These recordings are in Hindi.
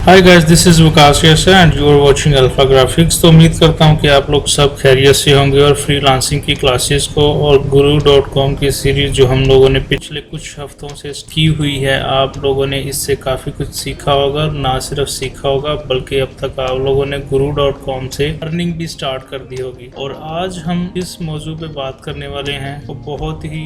Hi guys, this is Vikas यसा and you are watching alpha graphics. तो उम्मीद करता हूँ कि आप लोग सब खैरियत से होंगे और फ्रीलांसिंग की क्लासेस को और guru.com की सीरीज़ जो हम लोगों ने पिछले कुछ हफ्तों से की हुई है, आप लोगों ने इससे काफ़ी कुछ सीखा होगा। ना सिर्फ सीखा होगा बल्कि अब तक आप लोगों ने guru.com से अर्निंग भी स्टार्ट कर दी होगी। और आज हम इस मौजू पे बात करने वाले हैं वो बहुत ही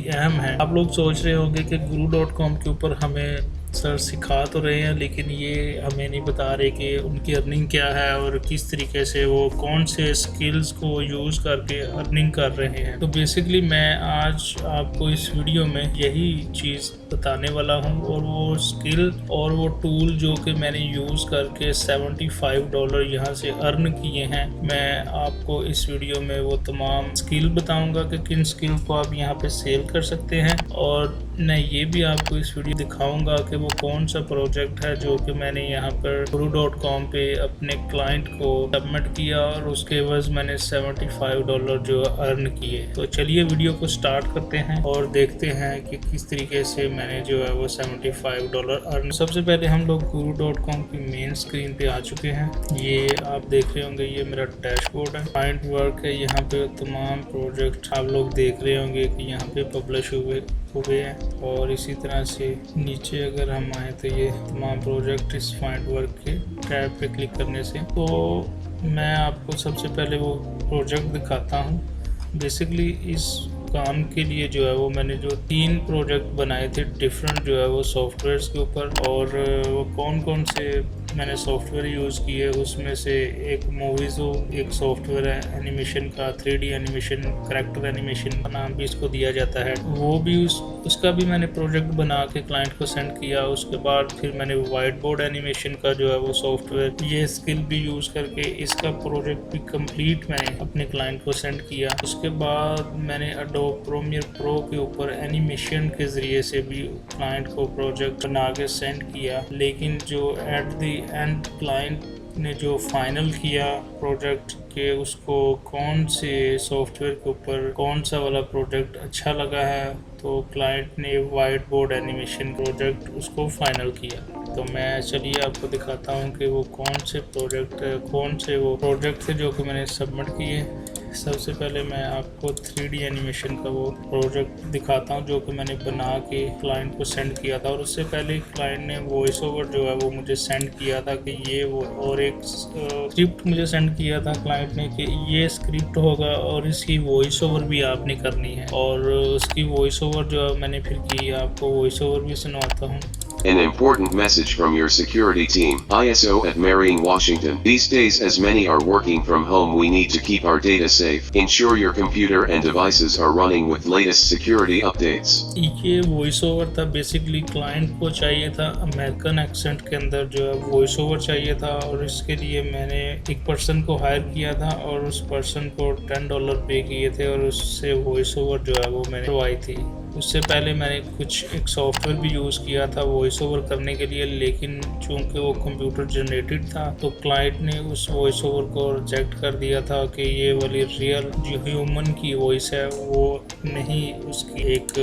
अहम है। आप लोग सोच रहे होंगे कि guru.com के ऊपर हमें सर सिखा तो रहे हैं, लेकिन ये हमें नहीं बता रहे कि उनकी अर्निंग क्या है और किस तरीके से वो कौन से स्किल्स को यूज़ करके अर्निंग कर रहे हैं। तो बेसिकली मैं आज आपको इस वीडियो में यही चीज़ बताने वाला हूँ और वो स्किल और वो टूल जो कि मैंने यूज़ करके $75 यहाँ से अर्न किए हैं। मैं आपको इस वीडियो में वो तमाम स्किल बताऊँगा कि किन स्किल को आप यहाँ पे सेल कर सकते हैं, और मैं ये भी आपको इस वीडियो दिखाऊंगा कि वो कौन सा प्रोजेक्ट है जो कि मैंने यहाँ पर guru.com पे अपने क्लाइंट को सबमिट किया और उसके एवज मैंने $75 जो अर्न किए। तो चलिए वीडियो को स्टार्ट करते हैं और देखते हैं कि किस तरीके से मैंने जो है वो $75 अर्न। सबसे पहले हम लोग guru.com की मेन स्क्रीन पे आ चुके हैं। ये आप देख रहे होंगे, ये मेरा डैशबोर्ड है, क्लाइंट वर्क है। यहाँ पे तमाम प्रोजेक्ट आप लोग देख रहे होंगे कि यहाँ पे पब्लिश हुए हैं। और इसी तरह से नीचे अगर हम आए तो ये तमाम प्रोजेक्ट इस फाइंड वर्क के टैब पे क्लिक करने से, तो मैं आपको सबसे पहले वो प्रोजेक्ट दिखाता हूँ। बेसिकली इस काम के लिए जो है वो मैंने जो 3 प्रोजेक्ट बनाए थे डिफरेंट जो है वो सॉफ्टवेयर्स के ऊपर, और वो कौन कौन से मैंने सॉफ्टवेयर यूज़ किए उसमें से एक मूवीज़ो एक सॉफ्टवेयर है एनिमेशन का, 3D एनिमेशन, करैक्टर एनिमेशन का नाम भी इसको दिया जाता है। वो भी उसका भी मैंने प्रोजेक्ट बना के क्लाइंट को सेंड किया। उसके बाद फिर मैंने वाइट बोर्ड एनिमेशन का जो है वो सॉफ्टवेयर, ये स्किल भी यूज़ करके इसका प्रोजेक्ट भी कंप्लीट मैंने अपने क्लाइंट को सेंड किया। उसके बाद मैंने एडोब प्रीमियर प्रो के ऊपर एनिमेशन के ज़रिए से भी क्लाइंट को प्रोजेक्ट बना के सेंड किया। लेकिन जो एट द एंड क्लाइंट ने जो फाइनल किया प्रोजेक्ट के, उसको कौन से सॉफ्टवेयर के ऊपर कौन सा वाला प्रोजेक्ट अच्छा लगा है, तो क्लाइंट ने वाइट बोर्ड एनिमेशन प्रोजेक्ट उसको फाइनल किया। तो मैं चलिए आपको दिखाता हूँ कि वो कौन से प्रोजेक्ट थे जो कि मैंने सबमिट किए। सबसे पहले मैं आपको 3D एनिमेशन का वो प्रोजेक्ट दिखाता हूँ जो कि मैंने बना के क्लाइंट को सेंड किया था। और उससे पहले क्लाइंट ने वॉइस ओवर जो है वो मुझे सेंड किया था कि ये वो, और एक स्क्रिप्ट मुझे सेंड किया था क्लाइंट ने कि ये स्क्रिप्ट होगा और इसकी वॉइस ओवर भी आपने करनी है। और उसकी वॉइस ओवर जो है मैंने फिर की, आपको वॉइस ओवर भी सुनाता हूँ। An important message from your security team, ISO at Marion, Washington. These days, as many are working from home, we need to keep our data safe. Ensure your computer and devices are running with latest security updates. ये वॉइस ओवर था। बेसिकली क्लाइंट को चाहिए था अमेरिकन एक्सेंट के अंदर जो है वॉइस ओवर चाहिए था, और इसके लिए मैंने एक पर्सन को हायर किया था और उस पर्सन को $10 पे किए थे और उससे वॉइस ओवर जो है वो मैंने करवाई थी। उससे पहले मैंने एक सॉफ्टवेयर भी यूज़ किया था वॉइस ओवर करने के लिए, लेकिन चूंकि वो कंप्यूटर जनरेटेड था तो क्लाइंट ने उस वॉइस ओवर को रिजेक्ट कर दिया था कि ये वाली रियल जो ह्यूमन की वॉइस है वो नहीं, उसकी एक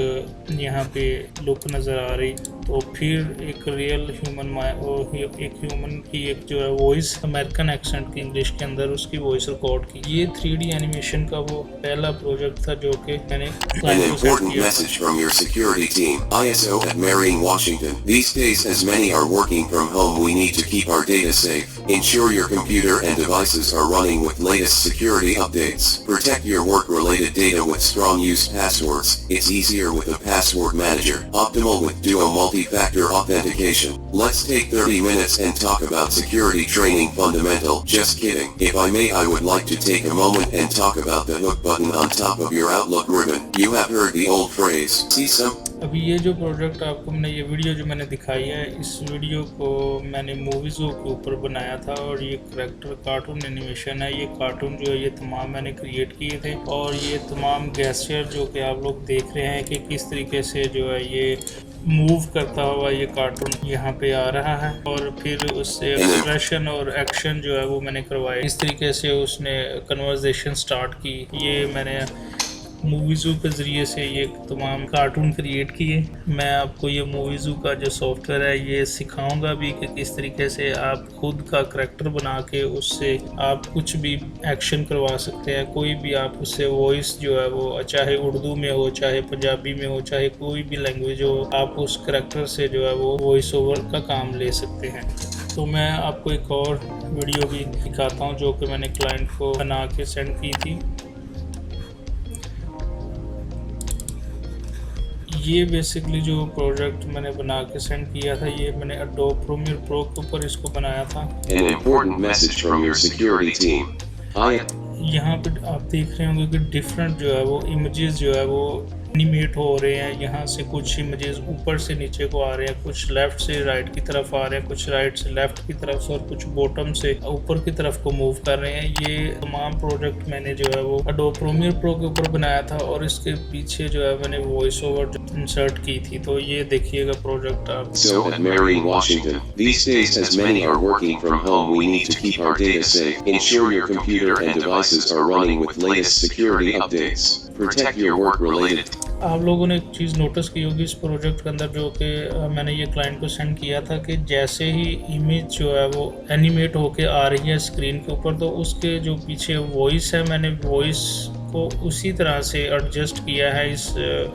यहाँ पे लुक नज़र आ रही। तो फिर एक रियल ह्यूमन की एक जो है वॉइस अमेरिकन एक्सेंट की इंग्लिश के अंदर उसकी वॉइस रिकॉर्ड की। ये 3D एनिमेशन का वो पहला प्रोजेक्ट था जो कि मैंने An important message from your security team, ISO at Marion, Washington. These days, as many are working from home, we need to keep our data safe. Ensure your computer and devices are running with latest security updates. Protect your work-related data with strong use passwords. It's easier with a password manager. Optimal with Duo multi-factor authentication. Let's take 30 minutes and talk about security training fundamental. Just kidding. If I may, I would like to take a moment and talk about the hook button on top of your Outlook ribbon. You have heard the old phrase, see some? अभी ये जो प्रोजेक्ट आपको ये वीडियो जो मैंने दिखाई है, इस वीडियो को मैंने मूवीज़ों के ऊपर बनाया था और ये करैक्टर कार्टून एनिमेशन है। ये कार्टून जो है ये तमाम मैंने क्रिएट किए थे, और ये तमाम गेस्चर जो कि आप लोग देख रहे हैं कि किस तरीके से जो है ये मूव करता हुआ ये कार्टून यहाँ पे आ रहा है, और फिर उससे एक्सप्रेशन और एक्शन जो है वो मैंने करवाए। इस तरीके से उसने कन्वर्सेशन स्टार्ट की। ये मैंने मूवीज़ू के ज़रिए से ये तमाम कार्टून क्रिएट किए। मैं आपको ये मूवीज़ू का जो सॉफ्टवेयर है ये सिखाऊंगा भी कि किस तरीके से आप खुद का करैक्टर बना के उससे आप कुछ भी एक्शन करवा सकते हैं। कोई भी आप उससे वॉइस जो है वो चाहे उर्दू में हो, चाहे पंजाबी में हो, चाहे कोई भी लैंग्वेज हो, आप उस करैक्टर से जो है वो वॉइस ओवर का काम ले सकते हैं। तो मैं आपको एक और वीडियो भी दिखाता हूँ जो कि मैंने क्लाइंट को बना के सेंड की थी। ये बेसिकली जो प्रोजेक्ट मैंने बना के सेंड किया था, ये मैंने एडोब प्रीमियर प्रो के ऊपर इसको बनाया था। An important message from your security team. यहाँ पे आप देख रहे होंगे कि डिफरेंट जो है वो इमेजेस जो है वो एनिमेट हो रहे हैं। यहाँ से कुछ इमेजेस ऊपर से नीचे को आ रहे हैं, कुछ लेफ्ट से राइट की तरफ आ रहे हैं, कुछ राइट से लेफ्ट की तरफ और कुछ बॉटम से ऊपर की तरफ को मूव कर रहे हैं। ये तमाम प्रोजेक्ट मैंने जो है वो एडोब प्रीमियर प्रो के ऊपर बनाया था और इसके पीछे जो है मैंने वॉइस ओवर इंसर्ट की थी। तो ये देखिएगा प्रोजेक्ट आप। So at Marion, Washington, these days as many are working from home, we need to keep our data safe. Ensure your computer and devices are running with latest security updates. Protect your work-related. आप लोगों ने एक चीज़ नोटिस की होगी इस प्रोजेक्ट के अंदर, जो कि मैंने ये क्लाइंट को सेंड किया था कि जैसे ही इमेज जो है वो एनिमेट होके आ रही है स्क्रीन के ऊपर, तो उसके जो पीछे वॉइस है, मैंने वॉइस को उसी तरह से एडजस्ट किया है इस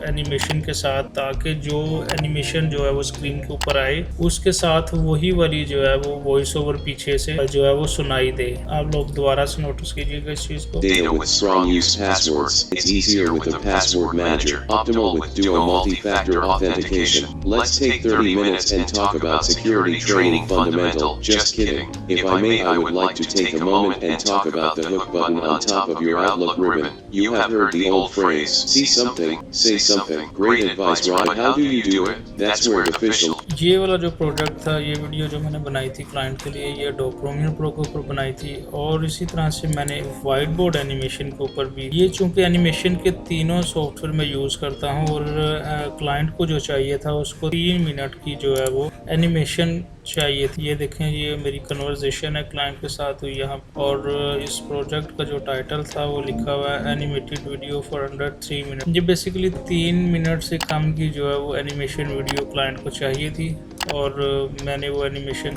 एनिमेशन के साथ, ताकि जो एनिमेशन जो है वो स्क्रीन के ऊपर आए उसके साथ वही वाली जो है वो वॉइस ओवर पीछे से जो है वो सुनाई दे। आप लोग दोबारा से नोटिस कीजिएगा इस चीज़ को। Data with strong use passwords. It's easier with the password manager. Optimal with Duo multi-factor authentication. Let's take 30 minutes and talk about security training fundamental. Just kidding. If I may, I would like to take a moment and talk about the hook button on top of your Outlook ribbon. You have heard the old phrase, see something, say something. Great advice, right? How do you do it? That's where the official. ये वाला जो प्रोजेक्ट था, ये वीडियो जो मैंने बनाई थी क्लाइंट के लिए, ये एडोब प्रीमियर प्रो के ऊपर बनाई थी और इसी तरह से मैंने वाइट बोर्ड एनिमेशन के ऊपर भी। ये चूंकि एनिमेशन के तीनों सॉफ्टवेयर में यूज़ करता हूँ और क्लाइंट को जो चाहिए था उसको 3 मिनट की जो है वो एनिमेशन चाहिए थी। ये देखें, ये मेरी कन्वर्सेशन है क्लाइंट के साथ हुई यहाँ, और इस प्रोजेक्ट का जो टाइटल था वो लिखा हुआ है animated video for under 3 minute. ये बेसिकली 3 मिनट से कम की जो है वो एनिमेशन वीडियो क्लाइंट को चाहिए थी और मैंने वो एनिमेशन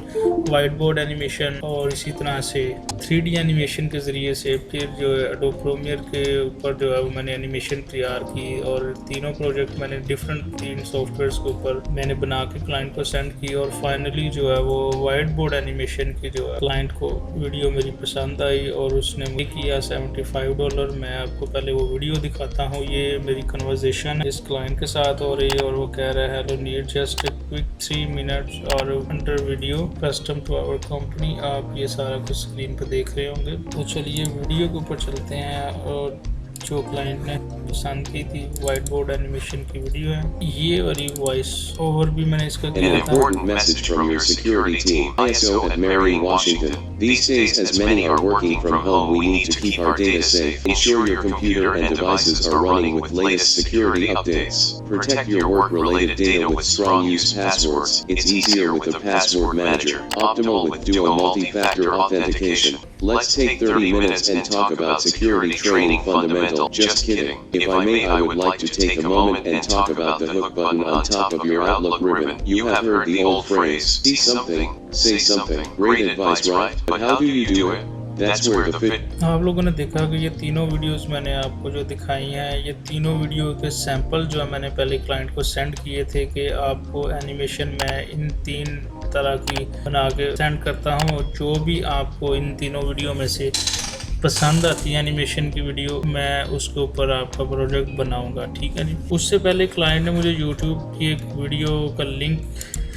वाइट बोर्ड एनिमेशन और इसी तरह से 3D एनिमेशन के ज़रिए से फिर जो है एडोब प्रीमियर के ऊपर जो है वो मैंने एनिमेशन तैयार की और तीनों प्रोजेक्ट मैंने डिफरेंट 3 सॉफ्टवेयर्स के ऊपर मैंने बना के क्लाइंट को सेंड की और फाइनली जो है वो वाइट बोर्ड एनिमेशन की जो है क्लाइंट को वीडियो मेरी पसंद आई और उसने मुझे किया $75। मैं आपको पहले वो वीडियो दिखाता हूँ। ये मेरी कन्वर्सेशन इस क्लाइंट के साथ हो रही है और वो कह रहा है, hello, need just quick 3 minutes और under video custom to our company. आप ये सारा कुछ स्क्रीन पर देख रहे होंगे। तो चलिए वीडियो के ऊपर चलते हैं और जो क्लाइंट ने पसंद की थी वाइट बोर्ड एनिमेशन की वीडियो है। ये वाली वॉइस ओवर भी मैंने इसका An किया था। important message from your security team. ISO at Marion, Washington. These days as many are working from home, we need to keep our data safe. Ensure your computer and devices are running with latest security updates. Protect your work-related data with strong use passwords. It's easier with the password manager. Optimal with Duo multi-factor authentication. Let's take 30 minutes and talk about security training fundamental. Just kidding. If I may, I would like to take a moment and talk about the hook button on top of your Outlook ribbon. You have heard the old phrase, see something, say something. Great advice, right? But how do you do it? That's where the fit. आप लोगों ने देखा कि ये तीनों वीडियोस मैंने आपको जो दिखाई हैं, ये तीनों वीडियो के सैंपल जो है मैंने पहले क्लाइंट को सेंड किए थे कि आपको एनिमेशन मैं इन 3 तरह की बना के सेंड करता हूँ। जो भी आपको इन तीनों वीडियो में से पसंद आती है एनिमेशन की वीडियो, मैं उसके ऊपर आपका प्रोजेक्ट बनाऊंगा, ठीक है जी। उससे पहले क्लाइंट ने मुझे यूट्यूब की एक वीडियो का लिंक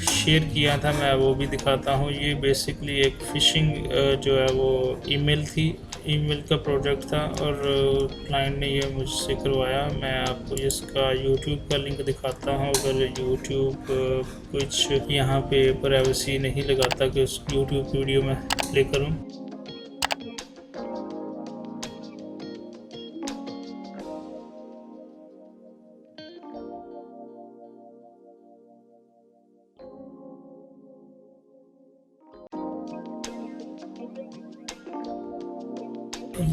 शेयर किया था, मैं वो भी दिखाता हूँ। ये बेसिकली एक फ़िशिंग जो है वो ईमेल थी, ईमेल का प्रोजेक्ट था और क्लाइंट ने ये मुझसे करवाया। मैं आपको इसका यूट्यूब का लिंक दिखाता हूँ। अगर यूट्यूब कुछ यहाँ पे प्राइवेसी नहीं लगाता कि उस यूट्यूब वीडियो में प्ले करूँ।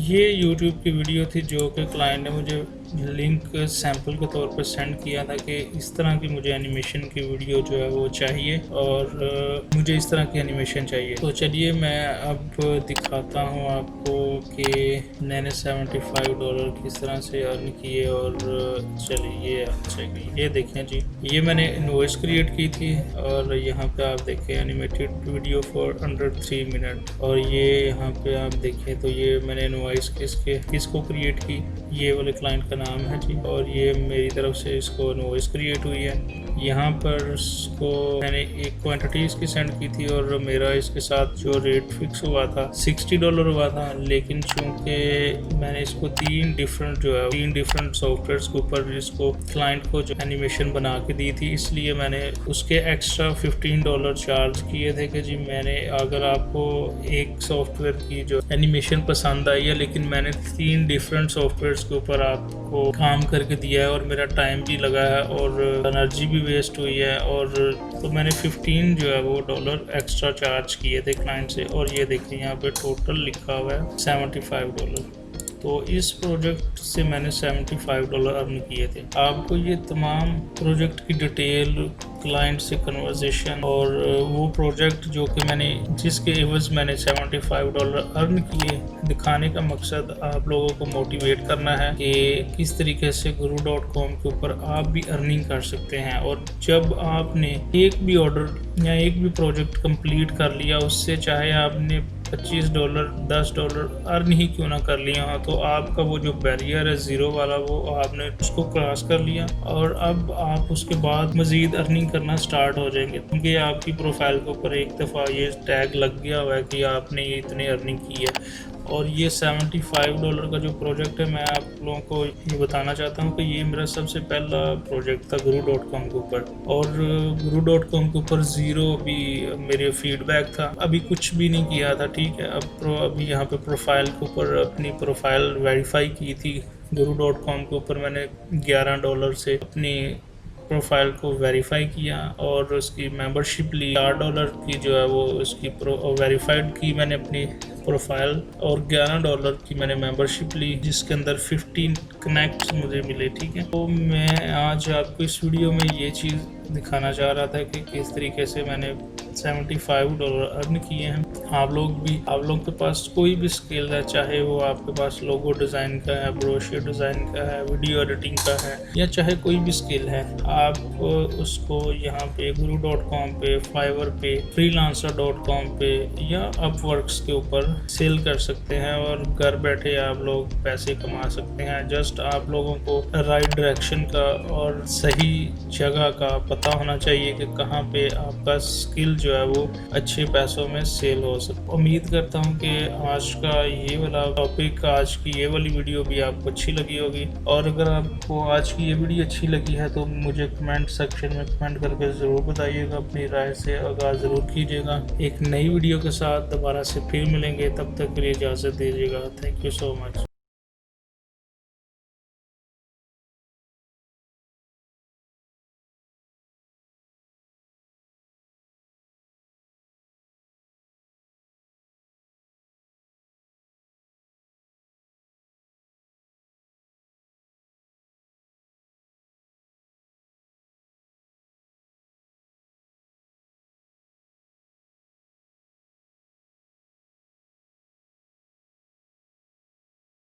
ये YouTube की वीडियो थी जो कि क्लाइंट ने मुझे लिंक सैंपल के तौर पे सेंड किया था कि इस तरह की मुझे एनिमेशन की वीडियो जो है वो चाहिए और मुझे इस तरह की एनिमेशन चाहिए। तो चलिए मैं अब दिखाता हूँ आपको कि मैंने $75 किस तरह से अर्न किए। और चलिए अच्छा ये देखें जी, ये मैंने इनवॉइस क्रिएट की थी और यहाँ पे आप देखें animated video for under 3 minute. और ये यहाँ पे आप देखें तो ये मैंने इनवॉइस किसको क्रिएट की, ये वाले क्लाइंट का नाम है जी, और ये मेरी तरफ से इसको इनवॉइस क्रिएट हुई है। यहाँ पर इसको मैंने एक क्वांटिटी इसकी सेंड की थी और मेरा इसके साथ जो रेट फिक्स हुआ था $60 हुआ था। लेकिन चूंकि मैंने इसको तीन डिफरेंट सॉफ्टवेयर के ऊपर इसको क्लाइंट को जो एनिमेशन बना के दी थी, इसलिए मैंने उसके एक्स्ट्रा $15 चार्ज किए थे कि जी मैंने अगर आपको एक सॉफ्टवेयर की जो एनिमेशन पसंद आई है, लेकिन मैंने 3 डिफरेंट सॉफ्टवेयर के ऊपर आपको काम करके दिया है और मेरा टाइम भी लगा है और एनर्जी भी वेस्ट हुई है, और तो मैंने 15 जो है वो डॉलर एक्स्ट्रा चार्ज किए थे क्लाइंट से। और ये देखिए यहाँ पे टोटल लिखा हुआ है $75। तो इस प्रोजेक्ट से मैंने $75 अर्न किए थे। आपको ये तमाम प्रोजेक्ट की डिटेल, क्लाइंट से कन्वर्सेशन और वो प्रोजेक्ट जो कि मैंने जिसके एवज मैंने $75 अर्न किए, दिखाने का मकसद आप लोगों को मोटिवेट करना है कि किस तरीके से guru.com के ऊपर आप भी अर्निंग कर सकते हैं। और जब आपने एक भी ऑर्डर या एक भी प्रोजेक्ट कंप्लीट कर लिया, उससे चाहे आपने $25 $10 अर्न ही क्यों ना कर लिया हो, तो आपका वो जो बैरियर है ज़ीरो वाला, वो आपने उसको क्रॉस कर लिया और अब आप उसके बाद मज़ीद अर्निंग करना स्टार्ट हो जाएंगे, क्योंकि आपकी प्रोफाइल के ऊपर एक दफ़ा ये टैग लग गया हुआ है कि आपने ये इतनी अर्निंग की है। और ये $75 का जो प्रोजेक्ट है, मैं आप लोगों को ये बताना चाहता हूँ कि ये मेरा सबसे पहला प्रोजेक्ट था guru.com के ऊपर, और guru.com के ऊपर ज़ीरो भी मेरे फीडबैक था, अभी कुछ भी नहीं किया था, ठीक है। अभी यहाँ पे प्रोफाइल के ऊपर अपनी प्रोफाइल वेरीफाई की थी guru.com के ऊपर, मैंने $11 से अपनी प्रोफाइल को वेरीफाई किया और उसकी मेंबरशिप ली। $4 की जो है वो उसकी वेरीफाइड की मैंने अपनी प्रोफाइल, और $11 की मैंने मेंबरशिप ली, जिसके अंदर 15 कनेक्ट्स मुझे मिले, ठीक है। तो मैं आज आपको इस वीडियो में ये चीज़ दिखाना चाह रहा था कि किस तरीके से मैंने $75 अर्न किए हैं। आप लोग के पास कोई भी स्किल है, चाहे वो आपके पास लोगो डिज़ाइन का है, ब्रोशर डिज़ाइन का है, वीडियो एडिटिंग का है, या चाहे कोई भी स्किल है, आप उसको यहाँ पे guru.com पे, फाइवर पे, freelancer.com पे या अपवर्क्स के ऊपर सेल कर सकते हैं और घर बैठे आप लोग पैसे कमा सकते हैं। जस्ट आप लोगों को राइट डायरेक्शन का और सही जगह का पता होना चाहिए कि कहाँ पे आपका स्किल जो है वो अच्छे पैसों में सेल हो सकता। उम्मीद करता हूँ कि आज का ये वाला टॉपिक, आज की ये वाली वीडियो भी आपको अच्छी लगी होगी। और अगर आपको आज की ये वीडियो अच्छी लगी है तो मुझे कमेंट सेक्शन में कमेंट करके ज़रूर बताइएगा, अपनी राय से आगाज़ ज़रूर कीजिएगा। एक नई वीडियो के साथ दोबारा से फिर मिलेंगे, तब तक के लिए इजाज़त दीजिएगा। Thank you so much.